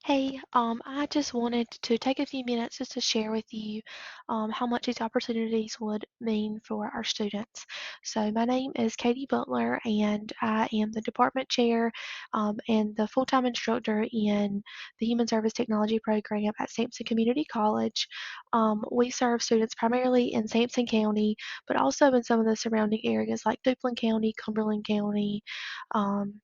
Hey, I just wanted to take a few minutes just to share with you how much these opportunities would mean for our students. So my name is Katie Butler, and I am the department chair and the full-time instructor in the Human Service Technology program at Sampson Community College. We serve students primarily in Sampson County, but also in some of the surrounding areas like Duplin County, Cumberland County. Um,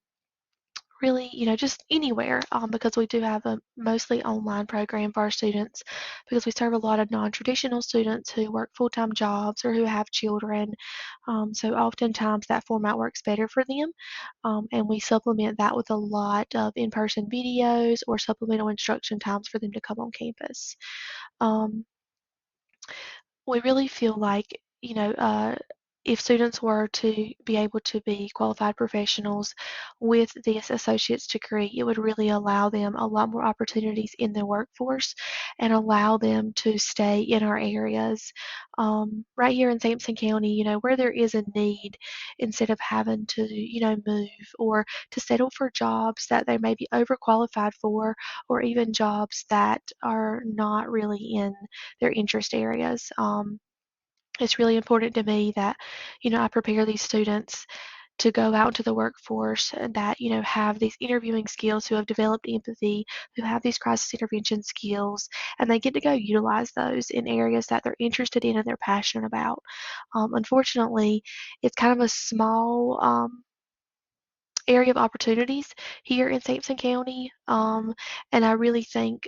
Really, just anywhere, because we do have a mostly online program for our students because we serve a lot of non-traditional students who work full-time jobs or who have children. So oftentimes that format works better for them, and we supplement that with a lot of in-person videos or supplemental instruction times for them to come on campus. Um, we really feel like, if students were to be able to be qualified professionals with this associate's degree, it would really allow them a lot more opportunities in the workforce and allow them to stay in our areas. Right here in Sampson County, where there is a need, instead of having to, move or to settle for jobs that they may be overqualified for, or even jobs that are not really in their interest areas. It's really important to me that, I prepare these students to go out into the workforce and that, have these interviewing skills, who have developed empathy, who have these crisis intervention skills, and they get to go utilize those in areas that they're interested in and they're passionate about. Unfortunately, it's kind of a small area of opportunities here in Sampson County. And I really think,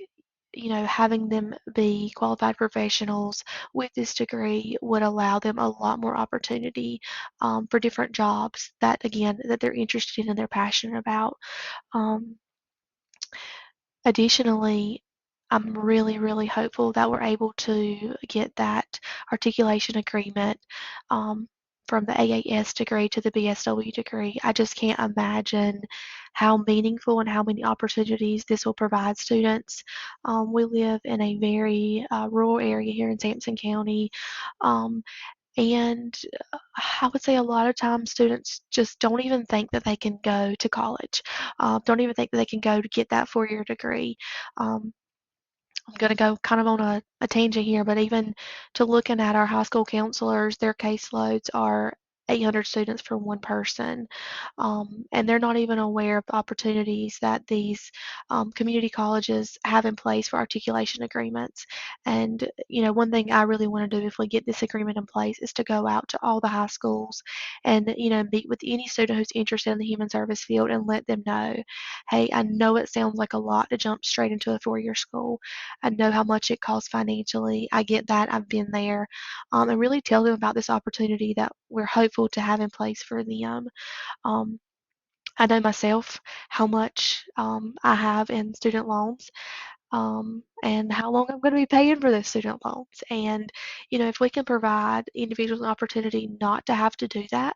having them be qualified professionals with this degree would allow them a lot more opportunity for different jobs that, again, that they're interested in and they're passionate about. Um, Additionally, I'm really, really hopeful that we're able to get that articulation agreement um, from the AAS degree to the BSW degree. I just can't imagine how meaningful and how many opportunities this will provide students. We live in a very rural area here in Sampson County, um, and I would say a lot of times students just don't even think that they can go to college, don't even think that they can go to get that four-year degree. Um, I'm going to go kind of on a tangent here, but even to looking at our high school counselors, their caseloads are 800 students for one person. And they're not even aware of the opportunities that these community colleges have in place for articulation agreements. And, one thing I really want to do if we get this agreement in place is to go out to all the high schools and, meet with any student who's interested in the human service field and let them know, hey, I know it sounds like a lot to jump straight into a four-year school. I know how much it costs financially. I get that. I've been there. And really tell them about this opportunity that we're hopeful to have in place for them. Um, I know myself how much I have in student loans, and how long I'm going to be paying for those student loans. And, if we can provide individuals an opportunity not to have to do that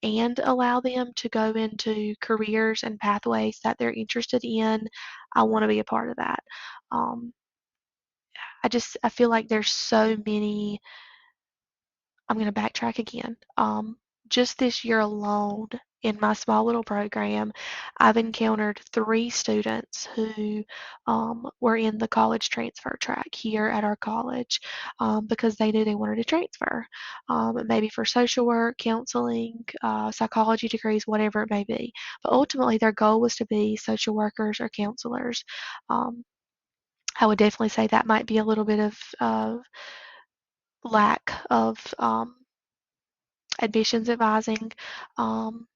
and allow them to go into careers and pathways that they're interested in, I want to be a part of that. Um, I feel like there's so many. I'm going to backtrack again. Just this year alone, in my small little program, I've encountered three students who were in the college transfer track here at our college because they knew they wanted to transfer, maybe for social work, counseling, psychology degrees, whatever it may be. But ultimately, their goal was to be social workers or counselors. Um, I would definitely say that might be a little bit of lack of admissions advising. Um,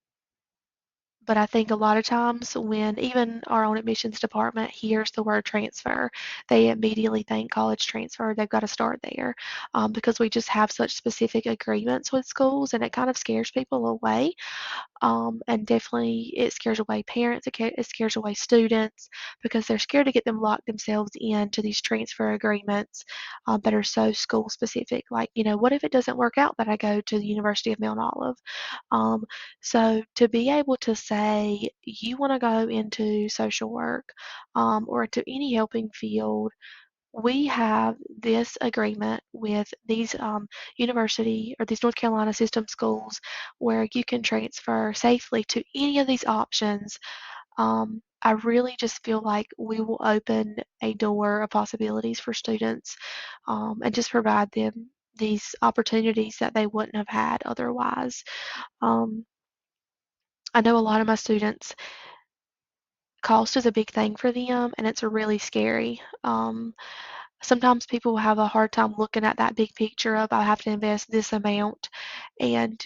but I think a lot of times when even our own admissions department hears the word transfer, they immediately think college transfer. They've got to start there because we just have such specific agreements with schools, and it kind of scares people away. And definitely it scares away parents, it scares away students because they're scared to get them locked themselves into these transfer agreements that are so school specific. Like, what if it doesn't work out that I go to the University of Mount Olive? Um, so to be able to say you want to go into social work or to any helping field, we have this agreement with these university or these North Carolina system schools where you can transfer safely to any of these options I really just feel like we will open a door of possibilities for students, and just provide them these opportunities that they wouldn't have had otherwise. Um, I know a lot of my students, cost is a big thing for them, and it's really scary. Sometimes people have a hard time looking at that big picture of I have to invest this amount, and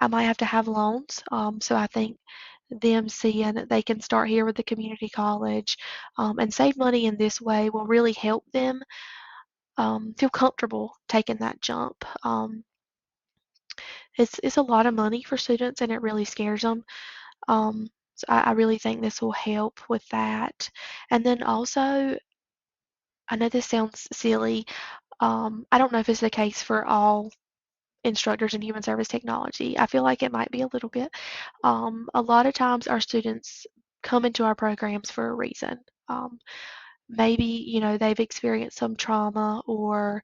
I might have to have loans. So I think them seeing that they can start here with the community college, and save money in this way will really help them, feel comfortable taking that jump. It's a lot of money for students, and it really scares them. So I really think this will help with that. And then also, I know this sounds silly. I don't know if it's the case for all instructors in human service technology. I feel like it might be a little bit. A lot of times our students come into our programs for a reason. Maybe, they've experienced some trauma or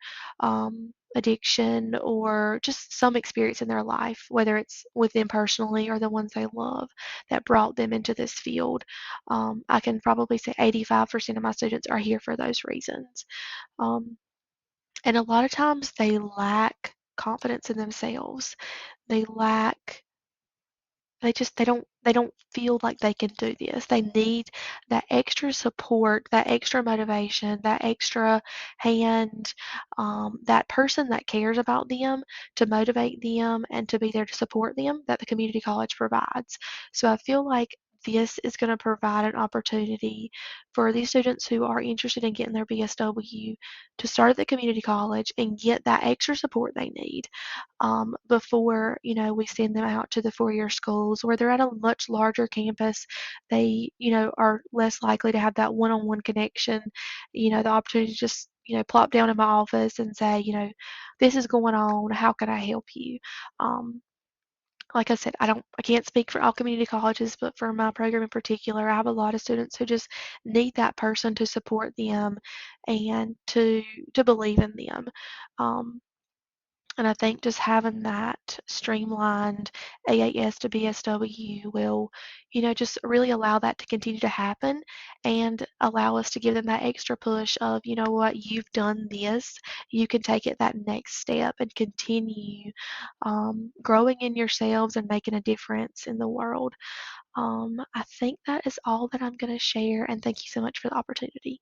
addiction or just some experience in their life, whether it's with them personally or the ones they love, that brought them into this field. I can probably say 85% of my students are here for those reasons. Um, and a lot of times they lack confidence in themselves. They lack they don't feel like they can do this. They need that extra support, that extra motivation, that extra hand, that person that cares about them to motivate them and to be there to support them that the community college provides. So I feel like this is going to provide an opportunity for these students who are interested in getting their BSW to start at the community college and get that extra support they need, before we send them out to the four-year schools where they're at a much larger campus. They are less likely to have that one-on-one connection, the opportunity to just plop down in my office and say, this is going on, how can I help you? um, like I said, I can't speak for all community colleges, but for my program in particular, I have a lot of students who just need that person to support them and to believe in them. um, and I think just having that streamlined AAS to BSW will, just really allow that to continue to happen and allow us to give them that extra push of, you know what, you've done this, you can take it that next step and continue, growing in yourselves and making a difference in the world. I think that is all that I'm going to share, and thank you so much for the opportunity.